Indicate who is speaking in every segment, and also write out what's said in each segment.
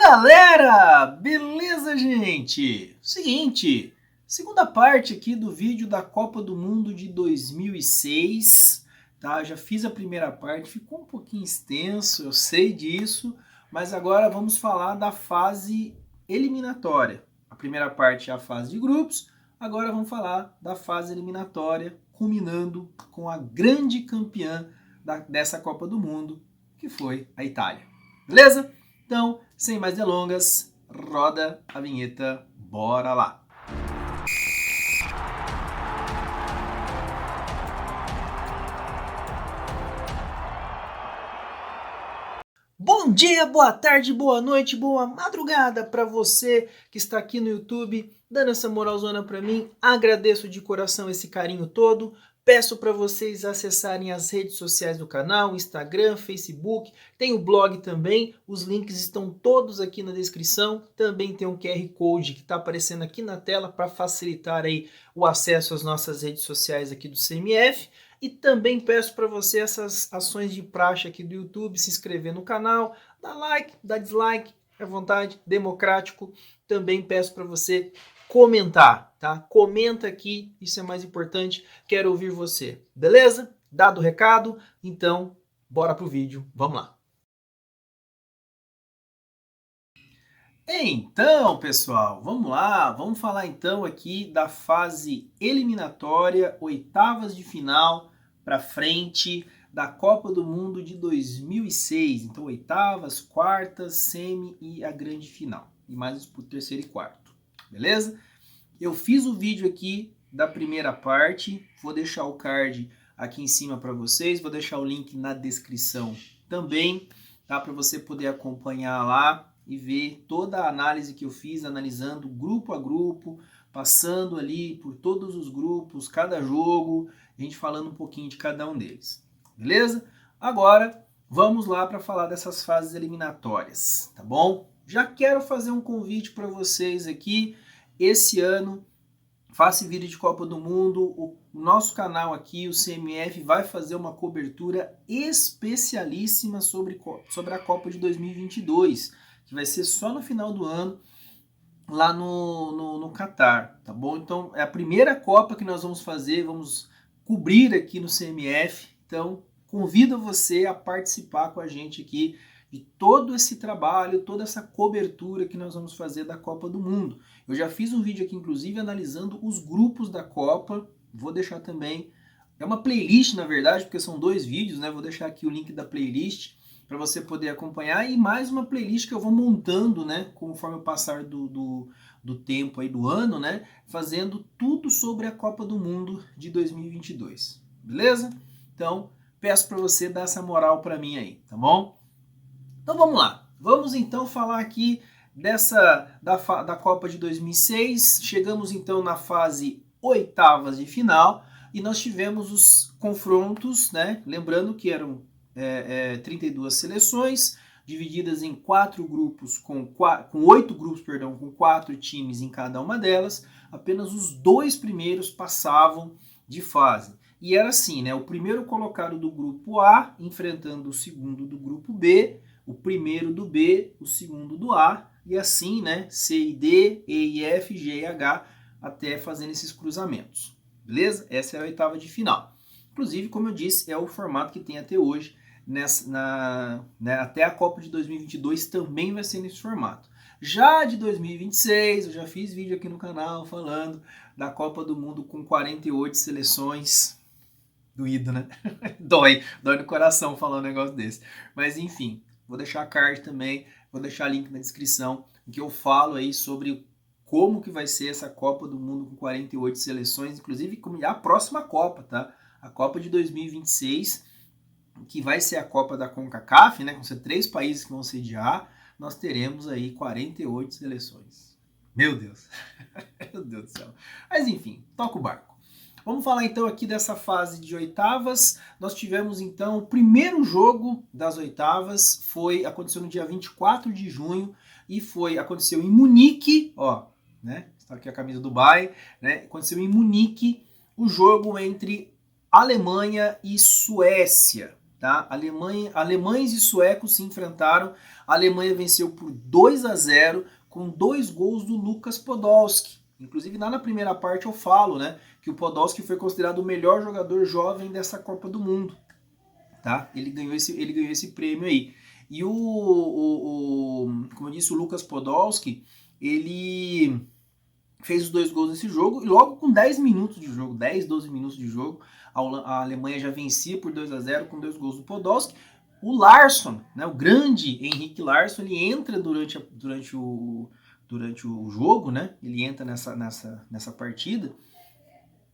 Speaker 1: galera! Beleza, gente? Seguinte, segunda parte aqui do vídeo da Copa do Mundo de 2006, tá? Já fiz a primeira parte, ficou um pouquinho extenso, eu sei disso, mas agora vamos falar da fase eliminatória. A primeira parte é a fase de grupos, agora vamos falar da fase eliminatória, culminando com a grande campeã dessa Copa do Mundo, que foi a Itália. Beleza? Então, sem mais delongas, roda a vinheta, bora lá! Bom dia, boa tarde, boa noite, boa madrugada para você que está aqui no YouTube, dando essa moralzona para mim. Agradeço de coração esse carinho todo. Peço para vocês acessarem as redes sociais do canal, Instagram, Facebook, tem o blog também, os links estão todos aqui na descrição. Também tem um QR Code que está aparecendo aqui na tela para facilitar aí o acesso às nossas redes sociais aqui do CMF. E também peço para você essas ações de praxe aqui do YouTube, se inscrever no canal, dar like, dar dislike, à vontade, democrático. Também peço para você comentar, tá? Comenta aqui, isso é mais importante, quero ouvir você, beleza? Dado o recado, então bora pro vídeo, vamos lá. Então, pessoal, vamos lá, vamos falar então aqui da fase eliminatória, oitavas de final para frente da Copa do Mundo de 2006. Então, oitavas, quartas, semi e a grande final. E mais por terceiro e quarto, beleza? Eu fiz o vídeo aqui da primeira parte, vou deixar o card aqui em cima para vocês, vou deixar o link na descrição também, tá? Para você poder acompanhar lá e ver toda a análise que eu fiz, analisando grupo a grupo, passando ali por todos os grupos, cada jogo, a gente falando um pouquinho de cada um deles, beleza? Agora, vamos lá para falar dessas fases eliminatórias, tá bom? Já quero fazer um convite para vocês aqui, esse ano, faça vídeo de Copa do Mundo, o nosso canal aqui, o CMF, vai fazer uma cobertura especialíssima sobre a Copa de 2022, que vai ser só no final do ano, lá no Catar, tá bom? Então, é a primeira Copa que nós vamos fazer, vamos cobrir aqui no CMF, então convido você a participar com a gente aqui de todo esse trabalho, toda essa cobertura que nós vamos fazer da Copa do Mundo. Eu já fiz um vídeo aqui, inclusive, analisando os grupos da Copa, vou deixar também, é uma playlist, na verdade, porque são dois vídeos, né? Vou deixar aqui o link da playlist para você poder acompanhar, e mais uma playlist que eu vou montando, né, conforme o passar do tempo aí do ano, né, fazendo tudo sobre a Copa do Mundo de 2022, beleza? Então, peço para você dar essa moral para mim aí, tá bom? Então vamos lá, vamos então falar aqui da Copa de 2006, chegamos então na fase oitavas de final, e nós tivemos os confrontos, né, lembrando que eram 32 seleções, divididas em 4 grupos, com 8 grupos, perdão, com 4 times em cada uma delas. Apenas os 2 primeiros passavam de fase. E era assim, né? O primeiro colocado do grupo A enfrentando o segundo do grupo B, o primeiro do B, o segundo do A, e assim, né? C e D, E e F, G e H, até fazendo esses cruzamentos. Beleza? Essa é a oitava de final. Inclusive, como eu disse, é o formato que tem até hoje. Até a Copa de 2022 também vai ser nesse formato. Já de 2026, eu já fiz vídeo aqui no canal falando da Copa do Mundo com 48 seleções. Doído, né? Dói no coração falar um negócio desse. Mas enfim, vou deixar a card também, vou deixar link na descrição, em que eu falo aí sobre como que vai ser essa Copa do Mundo com 48 seleções, inclusive a próxima Copa, tá? A Copa de 2026, que vai ser a Copa da CONCACAF, né, com 3 países que vão sediar, nós teremos aí 48 seleções. Meu Deus, meu Deus do céu. Mas enfim, toca o barco. Vamos falar então aqui dessa fase de oitavas. Nós tivemos então o primeiro jogo das oitavas, aconteceu no dia 24 de junho, e aconteceu em Munique, ó, né, está aqui a camisa do Dubai, né, aconteceu em Munique o jogo entre Alemanha e Suécia. tá? Alemães e suecos se enfrentaram. A Alemanha venceu por 2-0 com 2 gols do Lukas Podolski. Inclusive, lá na primeira parte eu falo, né, que o Podolski foi considerado o melhor jogador jovem dessa Copa do Mundo, tá? Ele ganhou esse prêmio aí. E como eu disse, o Lukas Podolski, ele fez os 2 gols nesse jogo, e logo com 10 minutos de jogo, 10, 12 minutos de jogo, a Alemanha já vencia por 2-0 com 2 gols do Podolski. O Larsson, né, o grande Henrique Larsson, ele entra durante o jogo, né? Ele entra nessa partida,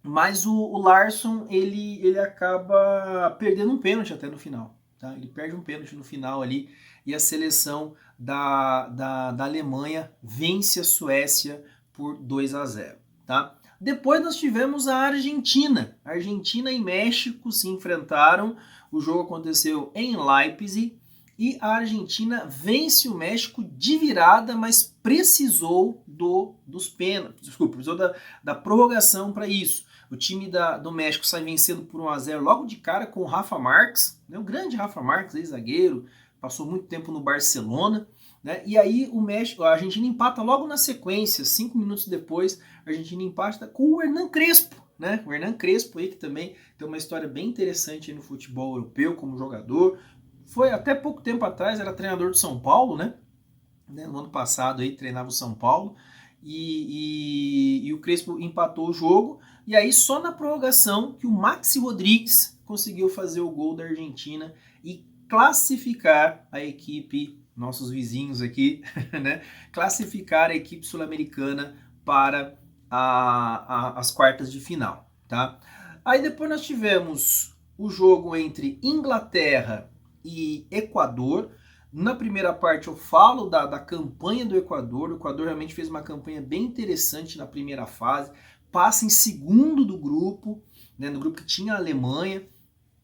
Speaker 1: mas o Larsson ele acaba perdendo um pênalti até no final. Tá? Ele perde um pênalti no final ali e a seleção da Alemanha vence a Suécia por 2-0. Tá? Depois nós tivemos a Argentina. Argentina e México se enfrentaram. O jogo aconteceu em Leipzig e a Argentina vence o México de virada, mas precisou dos pênaltis. Desculpa, precisou da prorrogação para isso. O time do México sai vencendo por 1-0 logo de cara com o Rafa Marques, né, o grande Rafa Marques, ex-zagueiro, passou muito tempo no Barcelona, né, e aí a Argentina empata logo na sequência, 5 minutos depois, a Argentina empata com o Hernan Crespo, né, o Hernan Crespo aí que também tem uma história bem interessante no futebol europeu como jogador, foi até pouco tempo atrás, era treinador do São Paulo, né, no ano passado aí treinava o São Paulo, e o Crespo empatou o jogo, e aí só na prorrogação que o Maxi Rodrigues conseguiu fazer o gol da Argentina e classificar a equipe, nossos vizinhos aqui, né? Classificar a equipe sul-americana para as quartas de final, tá? Aí depois nós tivemos o jogo entre Inglaterra e Equador. Na primeira parte eu falo da campanha do Equador. O Equador realmente fez uma campanha bem interessante na primeira fase. Passa em segundo do grupo, né, no grupo que tinha a Alemanha.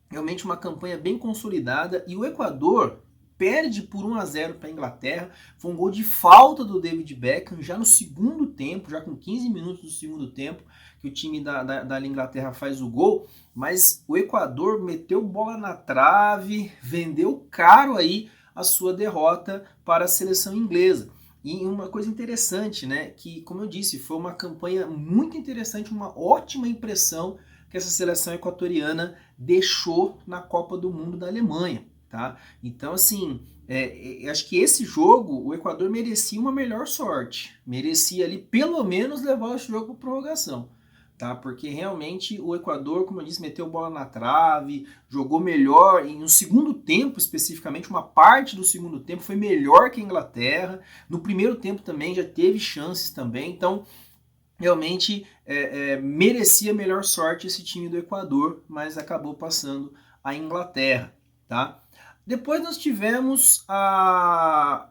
Speaker 1: Realmente uma campanha bem consolidada. E o Equador perde por 1-0 para a Inglaterra. Foi um gol de falta do David Beckham já no segundo tempo, já com 15 minutos do segundo tempo, que o time da Inglaterra faz o gol. Mas o Equador meteu bola na trave, vendeu caro aí a sua derrota para a seleção inglesa. E uma coisa interessante, né, que, como eu disse, foi uma campanha muito interessante, uma ótima impressão que essa seleção equatoriana deixou na Copa do Mundo da Alemanha, tá? Então, assim, acho que esse jogo, o Equador merecia uma melhor sorte, merecia ali pelo menos levar esse jogo para prorrogação. Tá? Porque realmente o Equador, como eu disse, meteu bola na trave, jogou melhor, e no segundo tempo especificamente, uma parte do segundo tempo foi melhor que a Inglaterra, no primeiro tempo também já teve chances também, então realmente merecia melhor sorte esse time do Equador, mas acabou passando a Inglaterra. Tá? Depois nós tivemos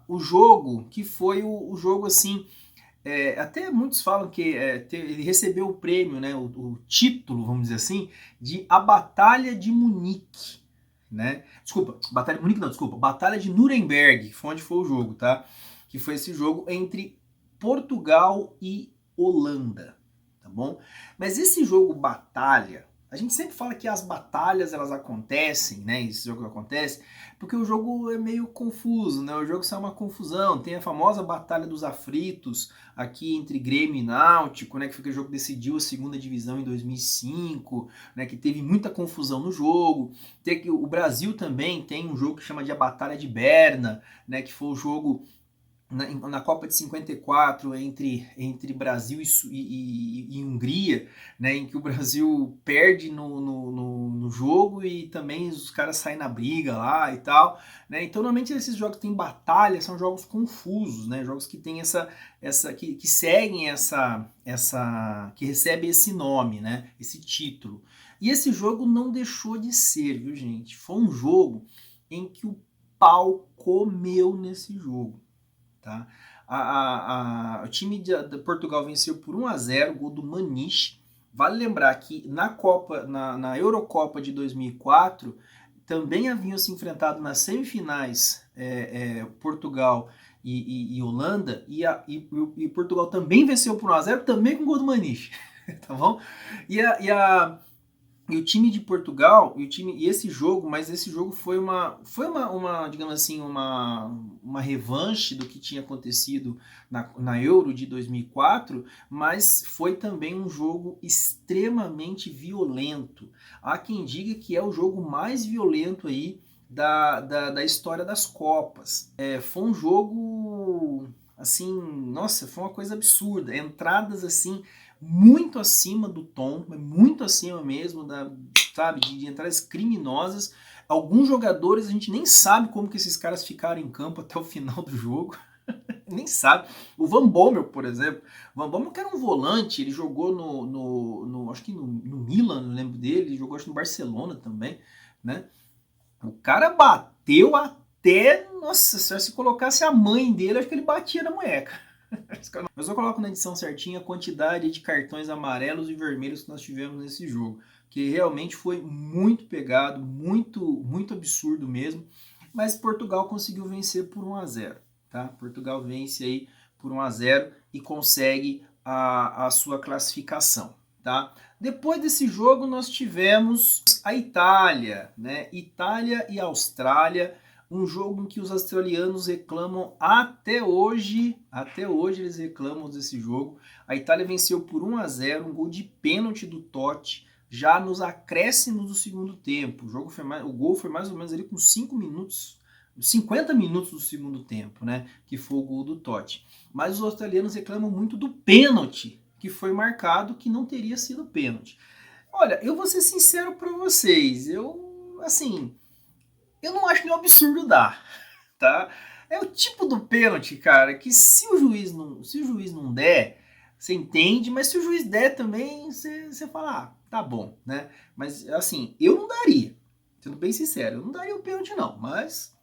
Speaker 1: o jogo, que foi o jogo assim... até muitos falam que ele recebeu o prêmio, né, o título, vamos dizer assim, de A Batalha de Munique. Né? Desculpa, Batalha de Munique não, desculpa, Batalha de Nuremberg, foi onde foi o jogo, tá? Que foi esse jogo entre Portugal e Holanda, tá bom? Mas esse jogo batalha, a gente sempre fala que as batalhas elas acontecem, né? Esse jogo acontece porque o jogo é meio confuso, né? O jogo sai uma confusão. Tem a famosa Batalha dos Aflitos aqui entre Grêmio e Náutico, né? Que foi aquele jogo que decidiu a segunda divisão em 2005, né? Que teve muita confusão no jogo. O Brasil também tem um jogo que chama de a Batalha de Berna, né? Que foi o jogo na Copa de 54 entre Brasil e Hungria, né, em que o Brasil perde no jogo e também os caras saem na briga lá e tal, né? Então normalmente esses jogos que tem batalha são jogos confusos, né? Jogos que tem que seguem que recebe esse nome, né? Esse título. E esse jogo não deixou de ser, viu, gente? Foi um jogo em que o pau comeu nesse jogo. Tá? O time de Portugal venceu por 1-0, gol do Maniche. Vale lembrar que na Eurocopa de 2004 também haviam se enfrentado nas semifinais Portugal e Holanda, e Portugal também venceu por 1-0, também com gol do Maniche. Tá bom? E o time de Portugal, e esse jogo, mas esse jogo foi uma digamos assim, uma revanche do que tinha acontecido na Euro de 2004, mas foi também um jogo extremamente violento. Há quem diga que é o jogo mais violento aí da história das Copas. Foi um jogo, assim, nossa, foi uma coisa absurda. Entradas, assim, muito acima do tom, muito acima mesmo, sabe, de entradas criminosas. Alguns jogadores a gente nem sabe como que esses caras ficaram em campo até o final do jogo. Nem sabe. O Van Bommel, por exemplo. O Van Bommel que era um volante, ele jogou acho que no Milan, não lembro dele, ele jogou acho, no Barcelona também, né? O cara bateu até, nossa senhora, se colocasse a mãe dele, acho que ele batia na munheca. Mas eu coloco na edição certinha a quantidade de cartões amarelos e vermelhos que nós tivemos nesse jogo, que realmente foi muito pegado, muito absurdo mesmo, mas Portugal conseguiu vencer por 1-0, tá? Portugal vence aí por 1-0 e consegue a sua classificação, tá? Depois desse jogo nós tivemos a Itália, né? Itália e Austrália, um jogo em que os australianos reclamam até hoje eles reclamam desse jogo. A Itália venceu por 1-0, um gol de pênalti do Totti, já nos acréscimos do segundo tempo. O gol foi mais ou menos ali com 5 minutos, 50 minutos do segundo tempo, né? Que foi o gol do Totti. Mas os australianos reclamam muito do pênalti que foi marcado, que não teria sido pênalti. Olha, eu vou ser sincero para vocês, eu não acho nenhum absurdo dar, tá? É o tipo do pênalti, cara, que se o juiz não der, você entende, mas se o juiz der também, você fala, ah, tá bom, né? Mas, assim, eu não daria, sendo bem sincero, eu não daria o pênalti não, mas,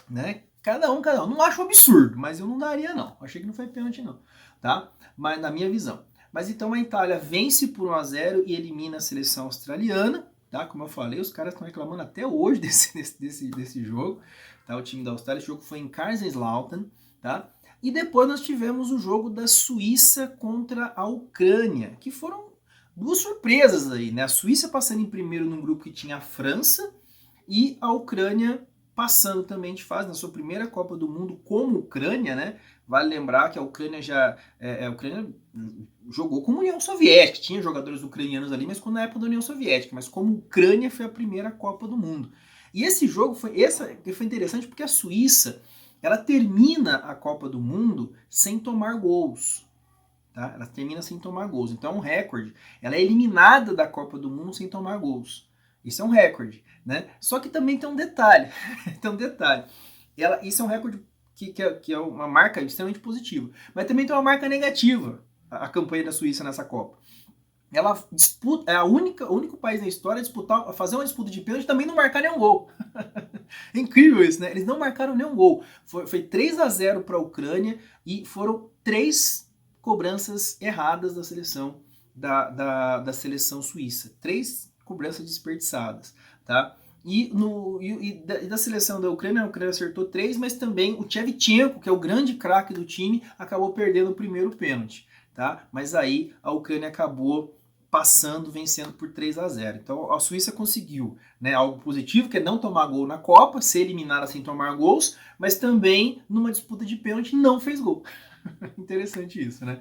Speaker 1: né, cada um. Não acho um absurdo, mas eu não daria não, achei que não foi pênalti não, tá? Mas na minha visão. Mas então a Itália vence por 1-0 e elimina a seleção australiana, tá? Como eu falei, os caras estão reclamando até hoje desse jogo, tá? O time da Austrália, esse jogo foi em Kaiserslautern, tá? E depois nós tivemos o jogo da Suíça contra a Ucrânia, que foram duas surpresas aí, né? A Suíça passando em primeiro num grupo que tinha a França e a Ucrânia passando também de fase na sua primeira Copa do Mundo como Ucrânia, né? Vale lembrar que a Ucrânia a Ucrânia jogou como União Soviética, tinha jogadores ucranianos ali, mas na época da União Soviética, mas como Ucrânia foi a primeira Copa do Mundo. E esse jogo foi interessante porque a Suíça, ela termina a Copa do Mundo sem tomar gols. Tá? Ela termina sem tomar gols. Então é um recorde. Ela é eliminada da Copa do Mundo sem tomar gols. Isso é um recorde, né? Só que também tem um detalhe. Tem um detalhe. Isso é um recorde que é uma marca extremamente positiva. Mas também tem uma marca negativa, a campanha da Suíça nessa Copa. Ela disputa, é o único país na história a fazer uma disputa de pênalti e também não marcar nenhum gol. É incrível isso, né? Eles não marcaram nenhum gol. Foi 3-0 para a Ucrânia e foram 3 cobranças erradas da seleção da seleção suíça. 3 cobranças desperdiçadas, tá? E da seleção da Ucrânia, a Ucrânia acertou 3, mas também o Shevchenko, que é o grande craque do time, acabou perdendo o primeiro pênalti, tá? Mas aí a Ucrânia acabou passando, vencendo por 3-0. Então a Suíça conseguiu, né, algo positivo, que é não tomar gol na Copa, ser eliminada sem tomar gols, mas também numa disputa de pênalti não fez gol. Interessante isso, né?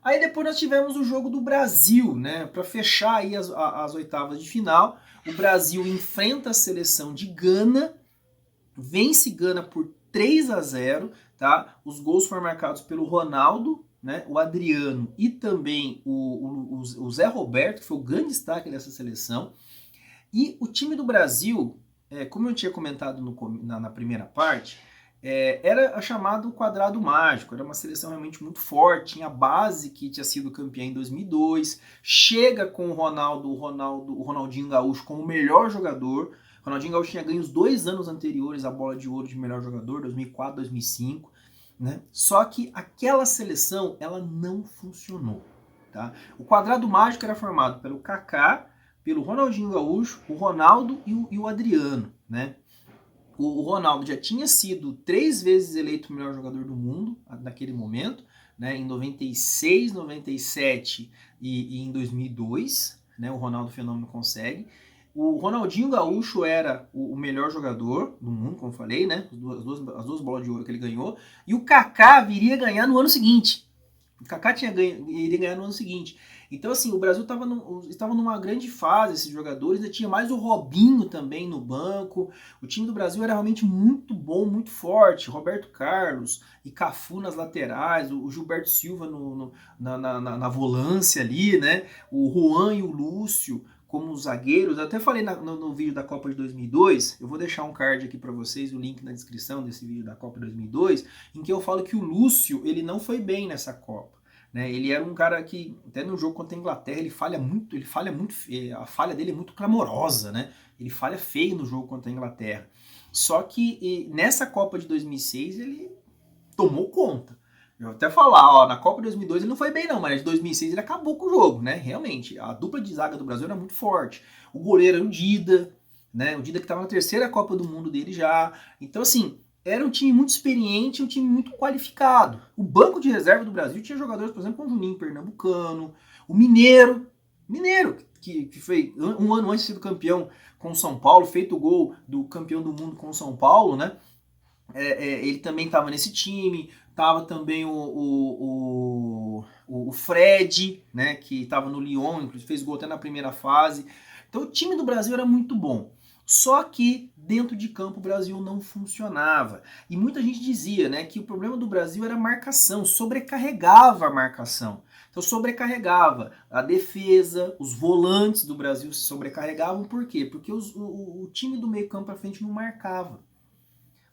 Speaker 1: Aí depois nós tivemos o jogo do Brasil, né? Para fechar aí as oitavas de final, o Brasil enfrenta a seleção de Gana, vence Gana por 3-0, tá? Os gols foram marcados pelo Ronaldo, né? O Adriano e também o Zé Roberto, que foi o grande destaque dessa seleção. E o time do Brasil, como eu tinha comentado na primeira parte, era chamado quadrado mágico, era uma seleção realmente muito forte, tinha a base que tinha sido campeã em 2002, chega com o Ronaldinho Gaúcho como o melhor jogador. O Ronaldinho Gaúcho tinha ganho os 2 anos anteriores a bola de ouro de melhor jogador, 2004, 2005, né? Só que aquela seleção, ela não funcionou, tá? O quadrado mágico era formado pelo Kaká, pelo Ronaldinho Gaúcho, o Ronaldo e o Adriano, né? O Ronaldo já tinha sido 3 vezes eleito o melhor jogador do mundo naquele momento, né, em 96, 97 e em 2002. né? O Ronaldo Fenômeno consegue. O Ronaldinho Gaúcho era o melhor jogador do mundo, como eu falei, né? As duas bolas de ouro que ele ganhou. E o Kaká viria ganhar no ano seguinte. O Kaká iria ganhar no ano seguinte. Então, assim, o Brasil estava numa grande fase, esses jogadores. Ainda tinha mais o Robinho também no banco. O time do Brasil era realmente muito bom, muito forte. Roberto Carlos e Cafu nas laterais, o Gilberto Silva na volância ali, né? O Juan e o Lúcio como zagueiros. Eu até falei no vídeo da Copa de 2002, eu vou deixar um card aqui para vocês, o link na descrição desse vídeo da Copa de 2002, em que eu falo que o Lúcio, ele não foi bem nessa Copa. Né? Ele era um cara que, até no jogo contra a Inglaterra, ele falha muito, a falha dele é muito clamorosa, né? Ele falha feio no jogo contra a Inglaterra. Só que nessa Copa de 2006 ele tomou conta. Eu vou até falar, ó, na Copa de 2002 ele não foi bem não, mas de 2006 ele acabou com o jogo, né? Realmente, a dupla de zaga do Brasil era muito forte. O goleiro era o Dida, né? O Dida que estava na terceira Copa do Mundo dele já. Então, assim, era um time muito experiente, um time muito qualificado. O banco de reserva do Brasil tinha jogadores, por exemplo, como o Juninho Pernambucano, o Mineiro, que foi um ano antes de ser campeão com o São Paulo, feito o gol do campeão do mundo com o São Paulo, né? Ele também estava nesse time, tava também o Fred, né, que estava no Lyon, inclusive fez gol até na primeira fase. Então o time do Brasil era muito bom. Só que dentro de campo o Brasil não funcionava. E muita gente dizia, né, que o problema do Brasil era a marcação, sobrecarregava a marcação. Então sobrecarregava a defesa, os volantes do Brasil se sobrecarregavam. Por quê? Porque o time do meio campo à frente não marcava.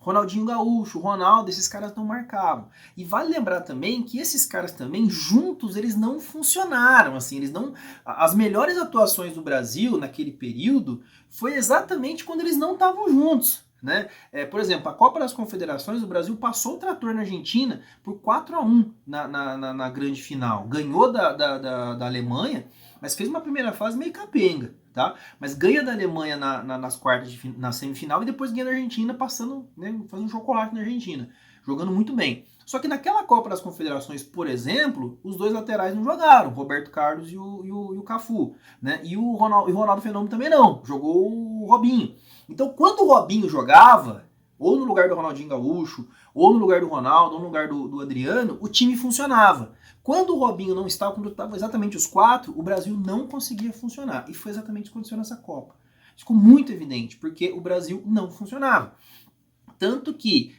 Speaker 1: Ronaldinho Gaúcho, Ronaldo, esses caras não marcavam. E vale lembrar também que esses caras também, juntos, eles não funcionaram, assim, eles não... As melhores atuações do Brasil naquele período foi exatamente quando eles não estavam juntos, né? Por exemplo, a Copa das Confederações, o Brasil passou o trator na Argentina por 4-1 na grande final. Ganhou da Alemanha, mas fez uma primeira fase meio capenga. Tá? Mas ganha da Alemanha nas quartas, na semifinal, e depois ganha da Argentina, passando, né, fazendo um chocolate na Argentina, jogando muito bem. Só que naquela Copa das Confederações, por exemplo, os dois laterais não jogaram, Roberto Carlos e o Cafu, né? E o Ronaldo Fenômeno também não, jogou o Robinho. Então, quando o Robinho jogava, ou no lugar do Ronaldinho Gaúcho, ou no lugar do Ronaldo, ou no lugar do Adriano, o time funcionava. Quando o Robinho não estava, quando estavam exatamente os quatro, o Brasil não conseguia funcionar. E foi exatamente o que aconteceu nessa Copa. Ficou muito evidente, porque o Brasil não funcionava. Tanto que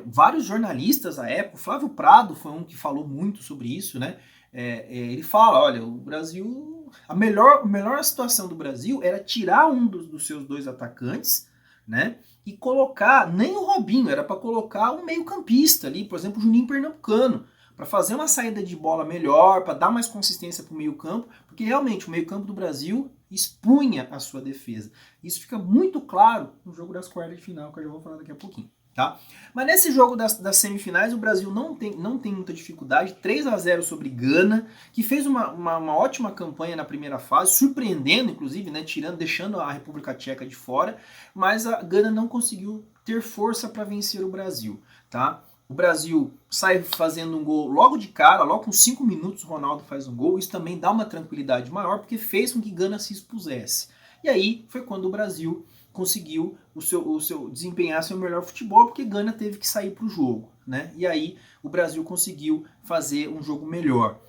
Speaker 1: vários jornalistas à época, o Flávio Prado foi um que falou muito sobre isso, né? Ele fala, olha, o Brasil... A melhor situação do Brasil era tirar um dos seus dois atacantes, né? E colocar, nem o Robinho, era para colocar um meio-campista ali, por exemplo, o Juninho Pernambucano, para fazer uma saída de bola melhor, para dar mais consistência para o meio-campo, porque realmente o meio-campo do Brasil expunha a sua defesa. Isso fica muito claro no jogo das quartas de final, que eu já vou falar daqui a pouquinho. Tá? Mas nesse jogo das semifinais, o Brasil não tem muita dificuldade. 3-0 sobre Gana, que fez uma ótima campanha na primeira fase, surpreendendo, inclusive, né, deixando a República Tcheca de fora, mas a Gana não conseguiu ter força para vencer o Brasil. Tá? O Brasil sai fazendo um gol logo de cara, logo com 5 minutos o Ronaldo faz um gol. Isso também dá uma tranquilidade maior, porque fez com que Gana se expusesse. E aí foi quando o Brasil conseguiu desempenhar seu melhor futebol, porque Gana teve que sair para o jogo, né? E aí o Brasil conseguiu fazer um jogo melhor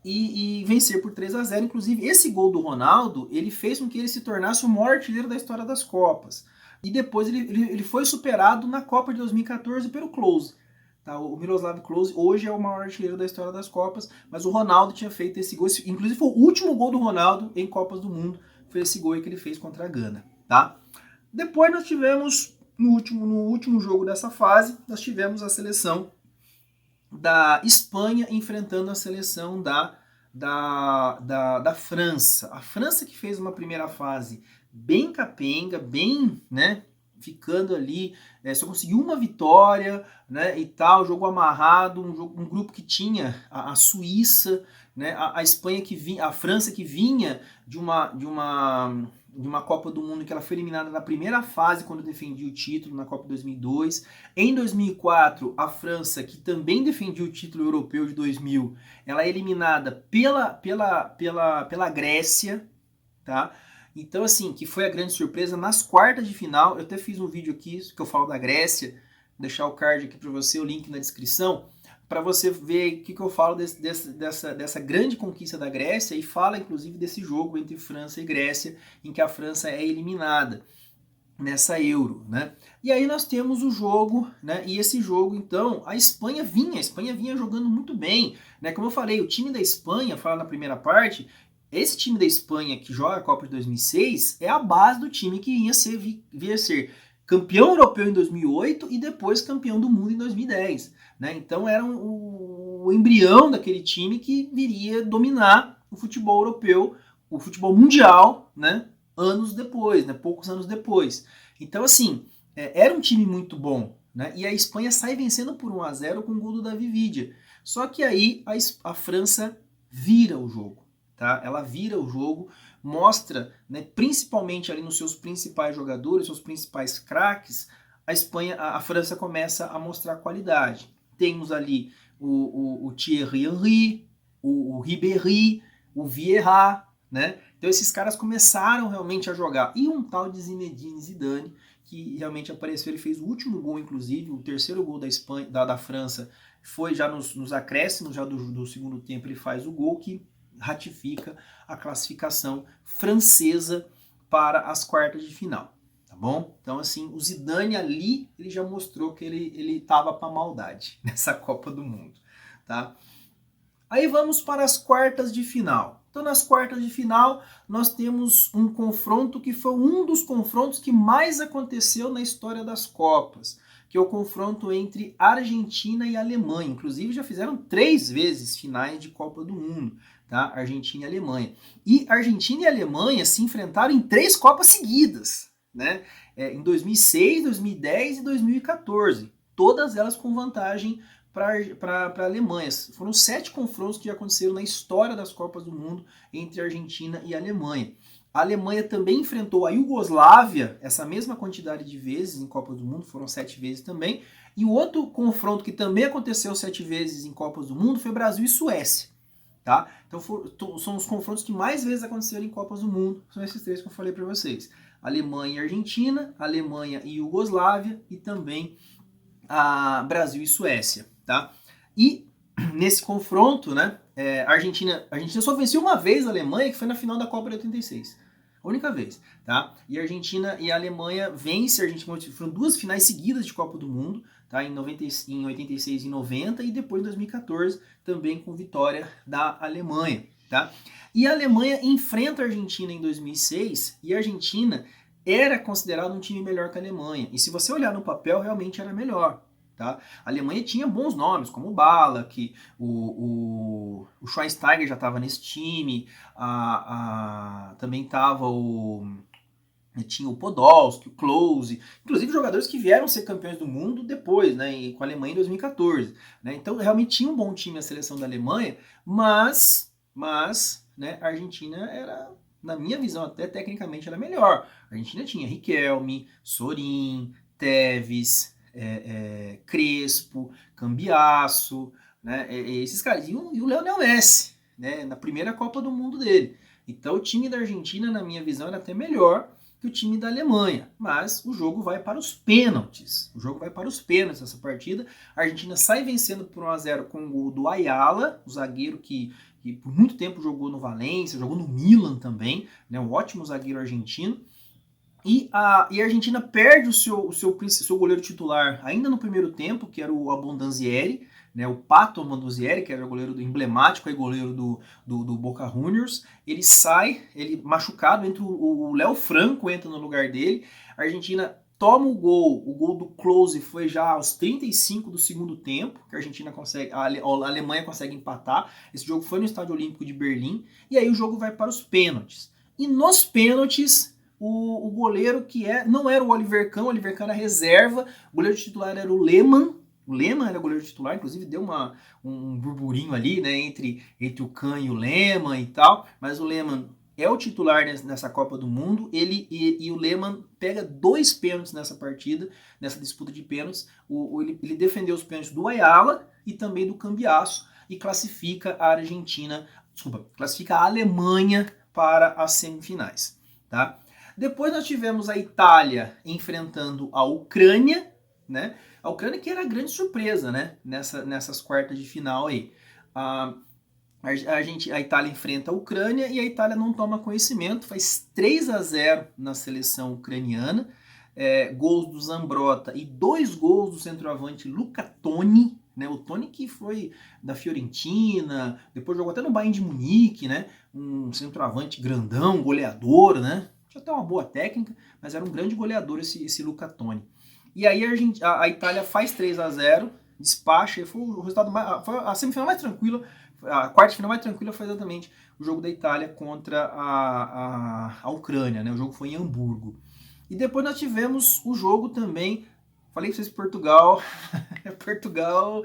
Speaker 1: e vencer por 3-0. Inclusive, esse gol do Ronaldo, ele fez com que ele se tornasse o maior artilheiro da história das Copas. E depois ele foi superado na Copa de 2014 pelo Klose. Tá? O Miroslav Klose hoje é o maior artilheiro da história das Copas, mas o Ronaldo tinha feito esse gol. Inclusive, foi o último gol do Ronaldo em Copas do Mundo. Foi esse gol que ele fez contra a Gana. Tá? Depois nós tivemos, no último jogo dessa fase, nós tivemos a seleção da Espanha enfrentando a seleção da França. A França que fez uma primeira fase bem capenga, bem, né, ficando ali, só conseguiu uma vitória, né, e tal, jogo amarrado, um grupo que tinha a Suíça, né, a Espanha que vinha, a França que vinha de uma Copa do Mundo que ela foi eliminada na primeira fase quando defendia o título na Copa 2002. Em 2004, a França, que também defendia o título europeu de 2000, ela é eliminada pela Grécia, tá? Então, assim, que foi a grande surpresa. Nas quartas de final, eu até fiz um vídeo aqui que eu falo da Grécia, vou deixar o card aqui para você, o link na descrição, para você ver o que eu falo dessa grande conquista da Grécia e fala, inclusive, desse jogo entre França e Grécia, em que a França é eliminada nessa Euro, né? E aí nós temos o jogo, né? E esse jogo, então, a Espanha vinha jogando muito bem, né? Como eu falei, o time da Espanha, fala na primeira parte, esse time da Espanha que joga a Copa de 2006 é a base do time que vinha ser campeão europeu em 2008 e depois campeão do mundo em 2010, né? Então era o embrião daquele time que viria dominar o futebol europeu, o futebol mundial, né? Anos depois, né? Poucos anos depois. Então, assim, era um time muito bom, né? E a Espanha sai vencendo por 1-0 com o gol do David Villa. Só que aí a França vira o jogo, tá? Ela vira o jogo, mostra, né, principalmente ali nos seus principais jogadores, seus principais craques, a França começa a mostrar qualidade. Temos ali o Thierry Henry, o Ribéry, o Vieira, né? Então esses caras começaram realmente a jogar. E um tal de Zinedine Zidane, que realmente apareceu, ele fez o último gol, inclusive, o terceiro gol da Espanha, da França, foi já nos acréscimos já do segundo tempo, ele faz o gol que ratifica a classificação francesa para as quartas de final, tá bom? Então, assim, o Zidane ali, ele já mostrou que ele tava pra maldade nessa Copa do Mundo, tá? Aí vamos para as quartas de final. Então, nas quartas de final, nós temos um confronto que foi um dos confrontos que mais aconteceu na história das Copas, que é o confronto entre Argentina e Alemanha. Inclusive, já fizeram 3 vezes finais de Copa do Mundo, tá? Argentina e Alemanha. E Argentina e Alemanha se enfrentaram em 3 Copas seguidas, né? Em 2006, 2010 e 2014. Todas elas com vantagem para a Alemanha. Foram 7 confrontos que já aconteceram na história das Copas do Mundo entre Argentina e Alemanha. A Alemanha também enfrentou a Iugoslávia essa mesma quantidade de vezes em Copas do Mundo, foram 7 vezes também. E o outro confronto que também aconteceu 7 vezes em Copas do Mundo foi Brasil e Suécia. Tá? Então são os confrontos que mais vezes aconteceram em Copas do Mundo, são esses 3 que eu falei para vocês. Alemanha e Argentina, Alemanha e Iugoslávia e também a Brasil e Suécia. Tá? E nesse confronto, né, a Argentina só venceu uma vez a Alemanha, que foi na final da Copa de 86. A única vez. Tá? E a Argentina e a Alemanha vencem. A Argentina foram 2 finais seguidas de Copa do Mundo, tá? em 86 e 90, e depois em 2014, também com vitória da Alemanha. Tá? E a Alemanha enfrenta a Argentina em 2006, e a Argentina era considerada um time melhor que a Alemanha. E se você olhar no papel, realmente era melhor. Tá? A Alemanha tinha bons nomes, como o Ballack, o Schweinsteiger já estava nesse time, também estava tinha o Podolski, o Klose, inclusive jogadores que vieram ser campeões do mundo depois, né, com a Alemanha em 2014. Né? Então realmente tinha um bom time a seleção da Alemanha, mas né, a Argentina era, na minha visão, até tecnicamente era melhor. A Argentina tinha Riquelme, Sorin, Tevez, Crespo, Cambiasso, né, esses caras, e o Lionel Messi, né, na primeira Copa do Mundo dele. Então o time da Argentina, na minha visão, era até melhor que o time da Alemanha, mas o jogo vai para os pênaltis. O jogo vai para os pênaltis nessa partida. A Argentina sai vencendo por 1-0 com o gol do Ayala, o zagueiro que por muito tempo jogou no Valência, jogou no Milan também, né, um ótimo zagueiro argentino. E a Argentina perde o seu goleiro titular ainda no primeiro tempo, que era o Abondanzieri, né, o Pato Abondanzieri, que era o goleiro emblemático, goleiro do Boca Juniors. Ele sai, ele machucado, entra o Léo Franco entra no lugar dele. A Argentina toma o gol do Klose foi já aos 35 do segundo tempo, que a Argentina consegue, a Alemanha consegue empatar. Esse jogo foi no Estádio Olímpico de Berlim, e aí o jogo vai para os pênaltis. E nos pênaltis, o goleiro não era o Oliver Kahn era reserva, o goleiro titular era o Lehmann. O Lehmann era goleiro titular, inclusive deu um burburinho ali, né, entre o Kahn e o Lehmann e tal, mas o Lehmann é o titular nessa Copa do Mundo, e o Lehmann pega 2 pênaltis nessa partida, nessa disputa de pênaltis, ele defendeu os pênaltis do Ayala e também do Cambiasso, e classifica a Alemanha para as semifinais, tá? Depois nós tivemos a Itália enfrentando a Ucrânia, né? A Ucrânia que era a grande surpresa, né? Nessas quartas de final aí. A Itália enfrenta a Ucrânia e a Itália não toma conhecimento, faz 3-0 na seleção ucraniana, gols do Zambrotta e 2 gols do centroavante Luca Toni, né? O Toni que foi da Fiorentina, depois jogou até no Bayern de Munique, né? Um centroavante grandão, goleador, né? Tinha até uma boa técnica, mas era um grande goleador esse Luca Toni. E aí a Itália faz 3-0, despacha, foi o resultado foi a semifinal mais tranquila. A quarta final mais tranquila foi exatamente o jogo da Itália contra a Ucrânia, né? O jogo foi em Hamburgo. E depois nós tivemos o jogo também, falei pra vocês, Portugal, Portugal,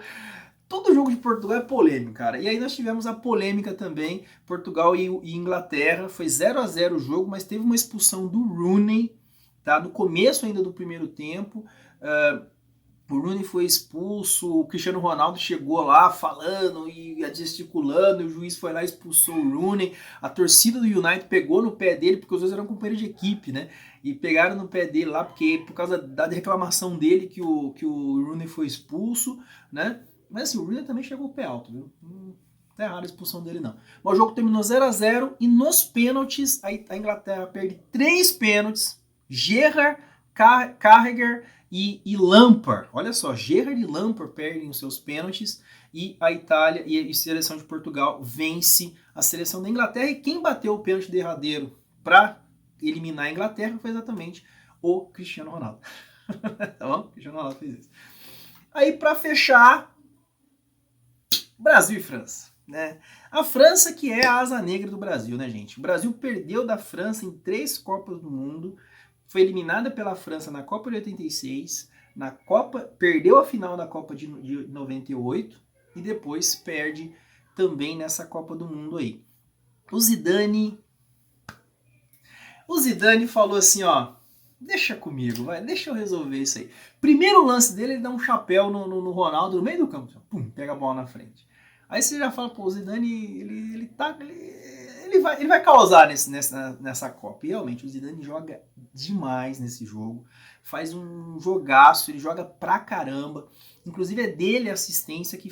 Speaker 1: todo jogo de Portugal é polêmico, cara. E aí nós tivemos a polêmica também, Portugal e Inglaterra, foi 0-0 o jogo, mas teve uma expulsão do Rooney, tá? No começo ainda do primeiro tempo, o Rooney foi expulso, o Cristiano Ronaldo chegou lá falando e gesticulando, e o juiz foi lá e expulsou o Rooney. A torcida do United pegou no pé dele, porque os dois eram companheiros de equipe, né? E pegaram no pé dele lá, por causa da reclamação dele que o Rooney foi expulso, né? Mas assim, o Rooney também chegou o pé alto, viu? Não tá errado a expulsão dele, não. Mas o jogo terminou 0-0 e nos pênaltis a Inglaterra perde 3 pênaltis. Gerrard, Carragher e Lampard. Olha só, Gerrard e Lampard perdem os seus pênaltis e a Itália e a seleção de Portugal vence a seleção da Inglaterra. E quem bateu o pênalti derradeiro para eliminar a Inglaterra foi exatamente o Cristiano Ronaldo. Tá bom? O Cristiano Ronaldo fez isso. Aí, para fechar, Brasil e França, né? A França que é a asa negra do Brasil, né, gente? O Brasil perdeu da França em 3 Copas do Mundo, foi eliminada pela França na Copa de 86, perdeu a final da Copa de 98 e depois perde também nessa Copa do Mundo aí. O Zidane falou assim, ó, deixa comigo, deixa eu resolver isso aí. Primeiro lance dele, ele dá um chapéu no Ronaldo no meio do campo, pum, pega a bola na frente. Aí você já fala, pô, o Zidane, ele vai causar nessa Copa. E realmente, o Zidane joga demais nesse jogo, faz um jogaço, ele joga pra caramba. Inclusive é dele a assistência que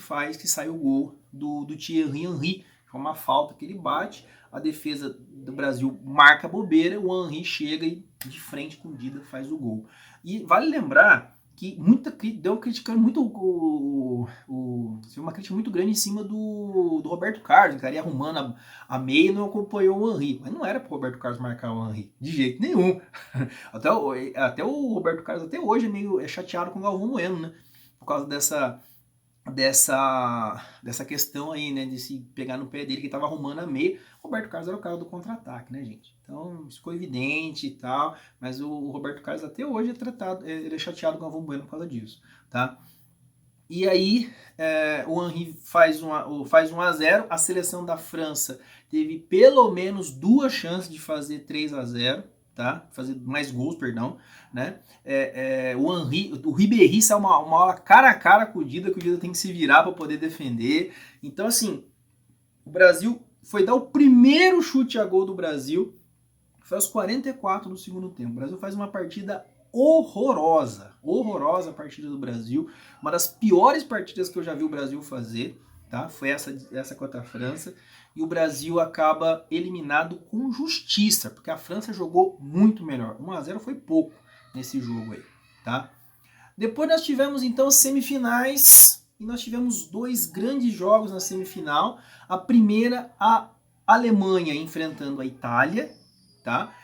Speaker 1: sai o gol do Thierry Henry. É uma falta que ele bate, a defesa do Brasil marca a bobeira, o Henry chega e de frente com o Dida faz o gol. E vale lembrar que deu criticando muito uma crítica muito grande em cima do Roberto Carlos, que estaria arrumando a meia e não acompanhou o Henry. Mas não era para o Roberto Carlos marcar o Henry, de jeito nenhum. Até o Roberto Carlos até hoje é meio chateado com o Galvão Bueno, né? Por causa dessa questão aí, né, de se pegar no pé dele que estava arrumando a meia. Roberto Carlos era o cara do contra-ataque, né, gente? Então, isso ficou evidente e tal, mas o Roberto Carlos até hoje ele é chateado com o Galvão Bueno por causa disso, tá? E aí, o Henry faz 1-0, a seleção da França teve pelo menos 2 chances de fazer 3-0, tá? Fazer mais gols, perdão, né? O Ribéry sai uma hora cara a cara com o Dida, que o Dida tem que se virar para poder defender. Então, assim, o Brasil foi dar o primeiro chute a gol do Brasil, foi aos 44 do segundo tempo. O Brasil faz uma partida horrorosa a partida do Brasil, uma das piores partidas que eu já vi o Brasil fazer, tá? Foi essa contra a França, e o Brasil acaba eliminado com justiça, porque a França jogou muito melhor. 1-0 foi pouco nesse jogo aí, tá? Depois nós tivemos então as semifinais, e nós tivemos 2 grandes jogos na semifinal. A primeira, a Alemanha enfrentando a Itália, tá?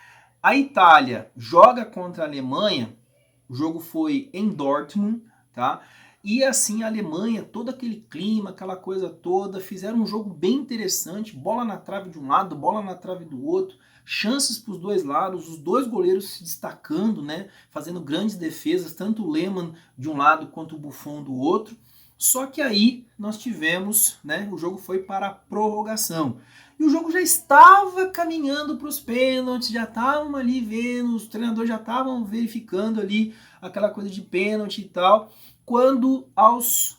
Speaker 1: A Itália joga contra a Alemanha, o jogo foi em Dortmund, tá? E assim a Alemanha, todo aquele clima, aquela coisa toda, fizeram um jogo bem interessante, bola na trave de um lado, bola na trave do outro, chances para os dois lados, os dois goleiros se destacando, né, fazendo grandes defesas, tanto o Lehmann de um lado quanto o Buffon do outro. Só que aí nós tivemos, né, o jogo foi para a prorrogação. E o jogo já estava caminhando para os pênaltis, já estavam ali vendo, os treinadores já estavam verificando ali aquela coisa de pênalti e tal, quando aos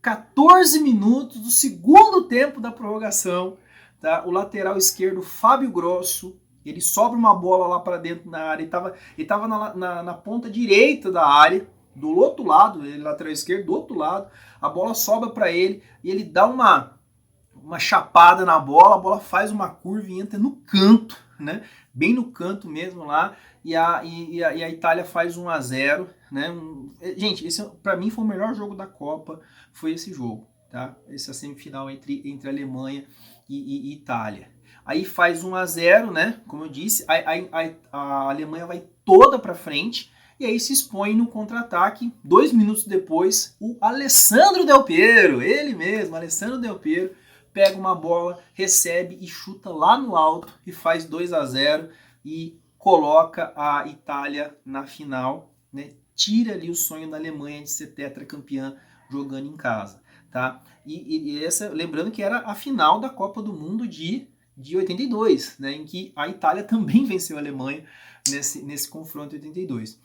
Speaker 1: 14 minutos do segundo tempo da prorrogação, tá, o lateral esquerdo Fábio Grosso, ele sobra uma bola lá para dentro da área, ele estava na ponta direita da área, do outro lado, ele lateral esquerdo, do outro lado, a bola sobra para ele e ele dá uma chapada na bola, a bola faz uma curva e entra no canto, né? Bem no canto mesmo lá, e a Itália faz 1-0, né? Gente, esse para mim foi o melhor jogo da Copa, foi esse jogo, tá? Essa semifinal entre Alemanha e Itália. Aí faz 1-0, né? Como eu disse, a Alemanha vai toda para frente, e aí se expõe no contra-ataque. 2 minutos depois, o Alessandro Del Piero, ele mesmo, Alessandro Del Piero, pega uma bola, recebe e chuta lá no alto e faz 2-0 e coloca a Itália na final, né? Tira ali o sonho da Alemanha de ser tetracampeã jogando em casa, tá? E essa, lembrando que era a final da Copa do Mundo de 82, né? Em que a Itália também venceu a Alemanha nesse confronto 82.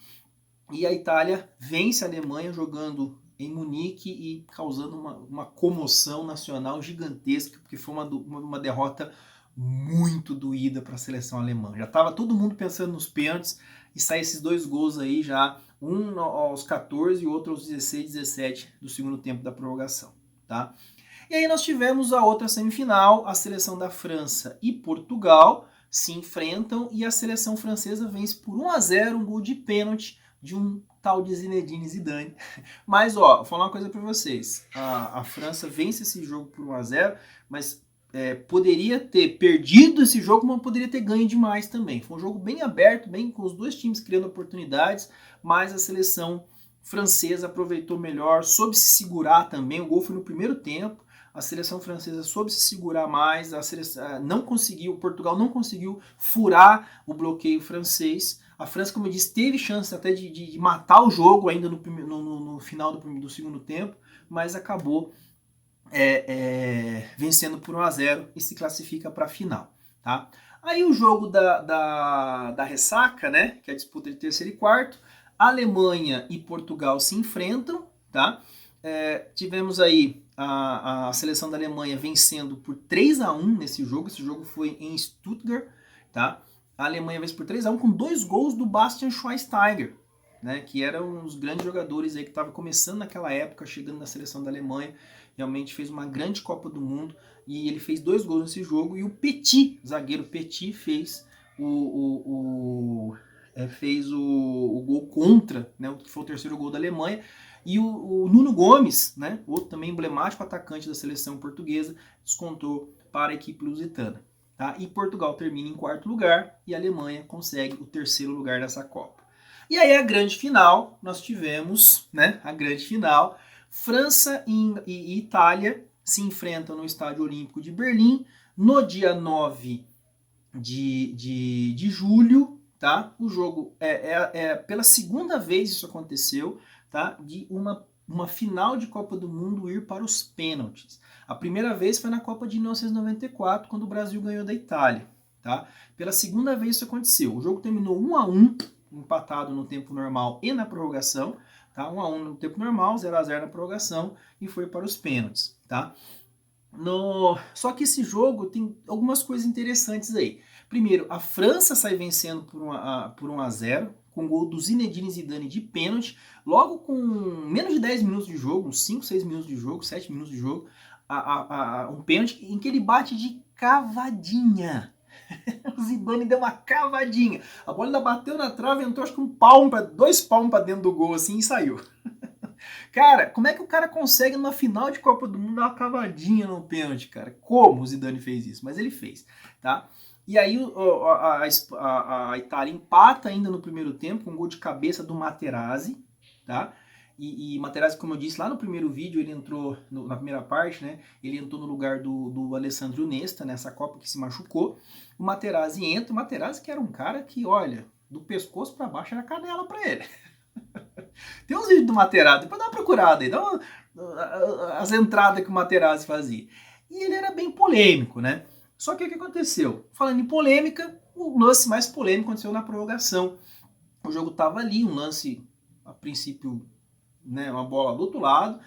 Speaker 1: E a Itália vence a Alemanha jogando em Munique e causando uma comoção nacional gigantesca, porque foi uma derrota muito doída para a seleção alemã. Já estava todo mundo pensando nos pênaltis e sai esses 2 gols aí já, um aos 14 e outro aos 16, 17 do segundo tempo da prorrogação, tá? E aí nós tivemos a outra semifinal, a seleção da França e Portugal se enfrentam e a seleção francesa vence por 1-0, um gol de pênalti de um tal de Zinedine Zidane. Mas, ó, vou falar uma coisa para vocês. A França vence esse jogo por 1-0, mas poderia ter perdido esse jogo, mas poderia ter ganho demais também. Foi um jogo bem aberto, bem com os dois times criando oportunidades, mas a seleção francesa aproveitou melhor, soube se segurar também. O gol foi no primeiro tempo. A seleção francesa soube se segurar mais, o Portugal não conseguiu furar o bloqueio francês. A França, como eu disse, teve chance até de matar o jogo ainda no final do segundo tempo, mas acabou vencendo por 1-0 e se classifica para a final. Tá? Aí o jogo da ressaca, né, que é a disputa de terceiro e quarto, Alemanha e Portugal se enfrentam. Tá? Tivemos aí a seleção da Alemanha vencendo por 3-1 nesse jogo. Esse jogo foi em Stuttgart. Tá? A Alemanha vence por 3-1 com 2 gols do Bastian Schweinsteiger, né, que era um dos grandes jogadores aí que estava começando naquela época, chegando na seleção da Alemanha. Realmente fez uma grande Copa do Mundo e ele fez 2 gols nesse jogo. E o Petit, zagueiro Petit, fez o gol contra, né, que foi o terceiro gol da Alemanha. E o Nuno Gomes, né, outro também emblemático atacante da seleção portuguesa, descontou para a equipe lusitana. Tá? E Portugal termina em 4º lugar e a Alemanha consegue o 3º lugar dessa Copa. E aí a grande final, nós tivemos, né, a grande final, França e Itália se enfrentam no Estádio Olímpico de Berlim no dia 9 de julho. Tá? O jogo pela segunda vez isso aconteceu, tá? De uma final de Copa do Mundo ir para os pênaltis. A primeira vez foi na Copa de 1994, quando o Brasil ganhou da Itália. Tá? Pela segunda vez isso aconteceu. O jogo terminou 1-1, empatado no tempo normal e na prorrogação. Tá? 1-1 no tempo normal, 0-0 na prorrogação e foi para os pênaltis. Tá? Só que esse jogo tem algumas coisas interessantes aí. Primeiro, a França sai vencendo por 1-0, com o gol do Zinedine Zidane de pênalti, logo com menos de 10 minutos de jogo, uns 5, 6 minutos de jogo, 7 minutos de jogo, um pênalti em que ele bate de cavadinha. O Zidane deu uma cavadinha. A bola ainda bateu na trave, entrou acho que 2 palmos para dentro do gol assim e saiu. Cara, como é que o cara consegue numa final de Copa do Mundo dar uma cavadinha no pênalti, cara? Como o Zidane fez isso? Mas ele fez, tá? E aí a Itália empata ainda no primeiro tempo com um gol de cabeça do Materazzi, tá? E Materazzi, como eu disse lá no primeiro vídeo, ele entrou na primeira parte, né? Ele entrou no lugar do Alessandro Nesta, nessa Copa que se machucou. O Materazzi entra, o Materazzi que era um cara que, olha, do pescoço para baixo era canela para ele. Tem uns vídeos do Materazzi, depois dá uma procurada aí, as entradas que o Materazzi fazia. E ele era bem polêmico, né? Só que o que aconteceu? Falando em polêmica, o lance mais polêmico aconteceu na prorrogação. O jogo estava ali, um lance, a princípio, né, uma bola do outro lado.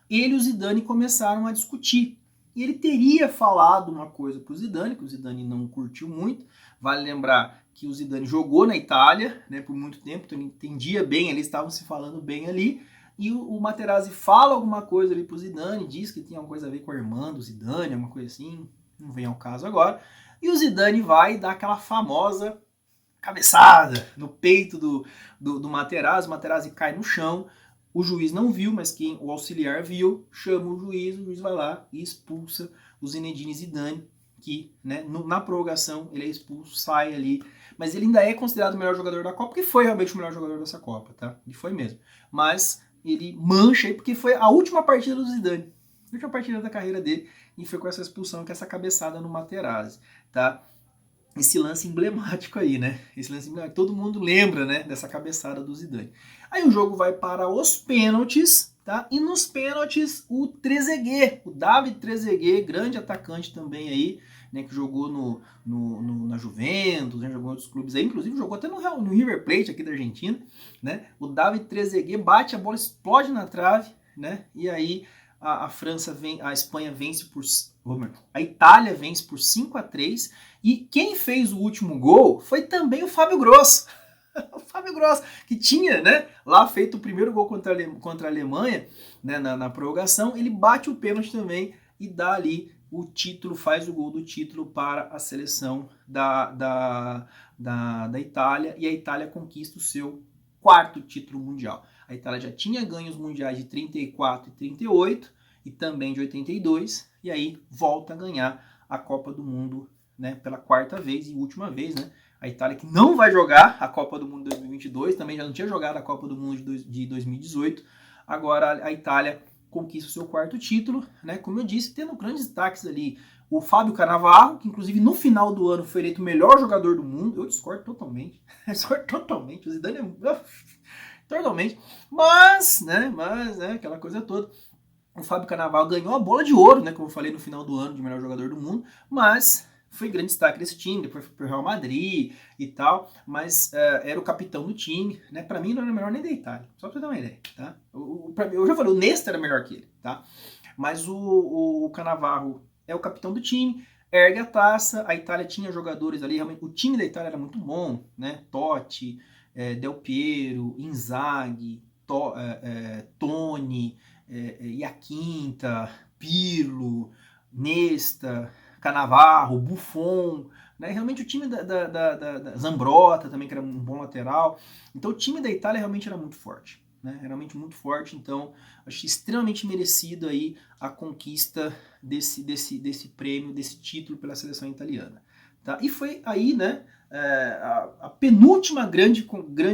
Speaker 1: Ele e o Zidane começaram a discutir. E ele teria falado uma coisa para o Zidane, que o Zidane não curtiu muito. Vale lembrar que o Zidane jogou na Itália, né, por muito tempo, então ele entendia bem, eles estavam se falando bem ali. E o Materazzi fala alguma coisa ali pro Zidane, diz que tem alguma coisa a ver com a irmã do Zidane, alguma coisa assim, não vem ao caso agora. E o Zidane vai dar aquela famosa cabeçada no peito do Materazzi, o Materazzi cai no chão, o juiz não viu, mas o auxiliar viu, chama o juiz vai lá e expulsa o Zinedine Zidane, que, né, na prorrogação ele é expulso, sai ali, mas ele ainda é considerado o melhor jogador da Copa, porque foi realmente o melhor jogador dessa Copa, tá? Ele foi mesmo. Mas ele mancha aí, porque foi a última partida do Zidane, a última partida da carreira dele, e foi com essa expulsão, com essa cabeçada no Materazzi, tá? Esse lance emblemático aí, né? Esse lance emblemático. Todo mundo lembra, né, dessa cabeçada do Zidane. Aí o jogo vai para os pênaltis, tá? E nos pênaltis, o Trezeguet, o David Trezeguet, grande atacante também aí, né, que jogou na Juventus, né, jogou em outros clubes aí, inclusive jogou até no River Plate aqui da Argentina, né? O David Trezeguet bate, a bola explode na trave, né? E aí a Espanha vence a Itália vence por 5-3, e quem fez o último gol foi também o Fábio Grosso. O Fábio Grosso, que tinha, né, lá feito o primeiro gol contra a Alemanha, né, na prorrogação, ele bate o pênalti também e dá ali o título, faz o gol do título para a seleção da Itália, e a Itália conquista o seu 4º título mundial. A Itália já tinha ganho os mundiais de 34 e 38 e também de 82, e aí volta a ganhar a Copa do Mundo, né, pela 4ª vez e última vez, né? A Itália que não vai jogar a Copa do Mundo de 2022, também já não tinha jogado a Copa do Mundo de 2018, agora a Itália conquista o seu 4º título, né? Como eu disse, tendo grandes destaques ali, o Fábio Cannavaro, que inclusive no final do ano foi eleito o melhor jogador do mundo. Eu discordo totalmente, o Zidane é totalmente, mas, né, aquela coisa toda. O Fábio Cannavaro ganhou a bola de ouro, né, como eu falei no final do ano, de melhor jogador do mundo, mas foi grande destaque desse time, depois foi pro Real Madrid e tal, mas era o capitão do time, né, pra mim não era melhor nem da Itália, só pra você ter uma ideia, tá? Eu já falei, o Nesta era melhor que ele, tá? Mas o Cannavaro é o capitão do time, ergue a taça, a Itália tinha jogadores ali, realmente, o time da Itália era muito bom, né, Totti, Del Piero, Inzaghi, Toni, Iaquinta, Pirlo, Nesta, Cannavaro, Buffon, né? Realmente o time da Zambrotta também, que era um bom lateral. Então o time da Itália realmente era muito forte, né? Realmente muito forte, então acho extremamente merecido aí a conquista desse prêmio, desse título pela seleção italiana. Tá? E foi aí, né, a penúltima grande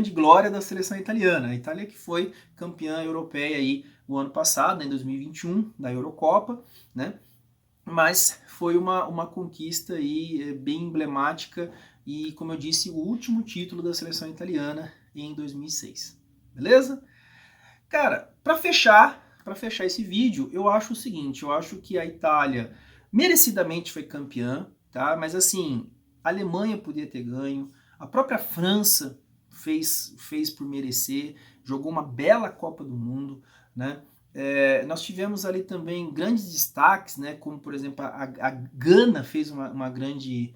Speaker 1: glória da seleção italiana. A Itália que foi campeã europeia aí o ano passado, né, em 2021, da Eurocopa, né? Mas foi uma conquista aí bem emblemática e, como eu disse, o último título da seleção italiana em 2006. Beleza? Cara, para fechar esse vídeo, eu acho o seguinte, eu acho que a Itália merecidamente foi campeã, tá? Mas assim, a Alemanha podia ter ganho, a própria França fez por merecer, jogou uma bela Copa do Mundo, né? Nós tivemos ali também grandes destaques, né? Como por exemplo a Gana fez uma grande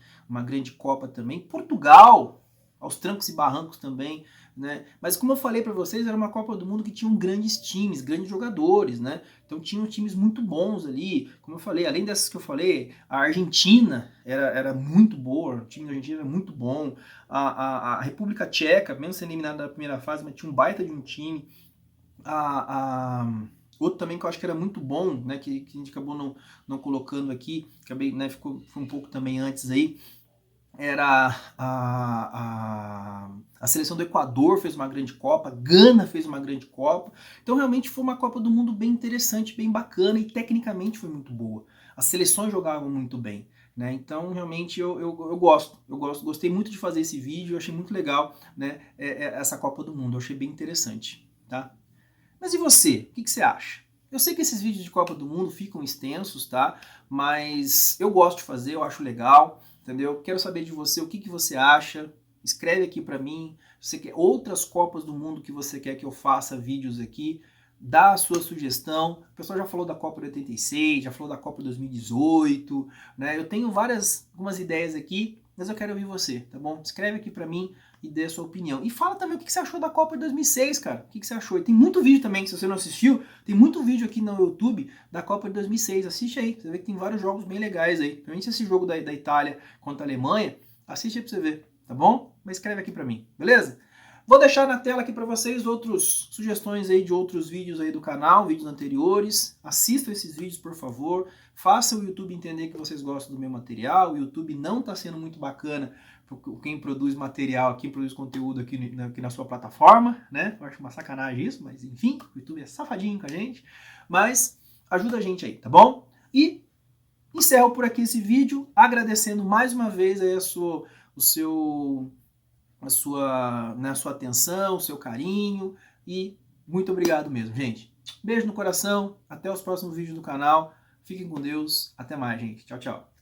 Speaker 1: Copa também, Portugal aos trancos e barrancos também, né? Mas como eu falei para vocês, era uma Copa do Mundo que tinha grandes times, grandes jogadores, né? Então tinham times muito bons ali, como eu falei, além dessas que eu falei, a Argentina era muito boa, o time da Argentina era muito bom, a República Tcheca, mesmo sendo eliminada da primeira fase, mas tinha um baita de um time, outro também que eu acho que era muito bom, né, que a gente acabou não colocando aqui, acabei, né, foi um pouco também antes aí, era a seleção do Equador fez uma grande Copa, Gana fez uma grande Copa. Então realmente foi uma Copa do Mundo bem interessante, bem bacana e tecnicamente foi muito boa. As seleções jogavam muito bem. Né? Então realmente eu gostei muito de fazer esse vídeo, eu achei muito legal, né, essa Copa do Mundo, eu achei bem interessante. Tá? Mas e você? O que você acha? Eu sei que esses vídeos de Copa do Mundo ficam extensos, tá? Mas eu gosto de fazer, eu acho legal, entendeu? Quero saber de você o que você acha. Escreve aqui pra mim. Se você quer outras Copas do Mundo que você quer que eu faça vídeos aqui, dá a sua sugestão. O pessoal já falou da Copa de 86, já falou da Copa de 2018, né? Eu tenho algumas ideias aqui, mas eu quero ouvir você, tá bom? Escreve aqui pra mim e dê a sua opinião. E fala também o que você achou da Copa de 2006, cara. O que você achou? E tem muito vídeo também, se você não assistiu, tem muito vídeo aqui no YouTube da Copa de 2006. Assiste aí, você vê que tem vários jogos bem legais aí. Principalmente esse jogo da Itália contra a Alemanha, assiste aí pra você ver, tá bom? Mas escreve aqui pra mim, beleza? Vou deixar na tela aqui para vocês outras sugestões aí de outros vídeos aí do canal, vídeos anteriores. Assistam esses vídeos, por favor. Faça o YouTube entender que vocês gostam do meu material. O YouTube não está sendo muito bacana quem produz material, quem produz conteúdo aqui na sua plataforma, né? Eu acho uma sacanagem isso, mas enfim, o YouTube é safadinho com a gente. Mas ajuda a gente aí, tá bom? E encerro por aqui esse vídeo, agradecendo mais uma vez aí a sua atenção, o seu carinho e muito obrigado mesmo, gente. Beijo no coração, até os próximos vídeos do canal. Fiquem com Deus, até mais, gente. Tchau, tchau.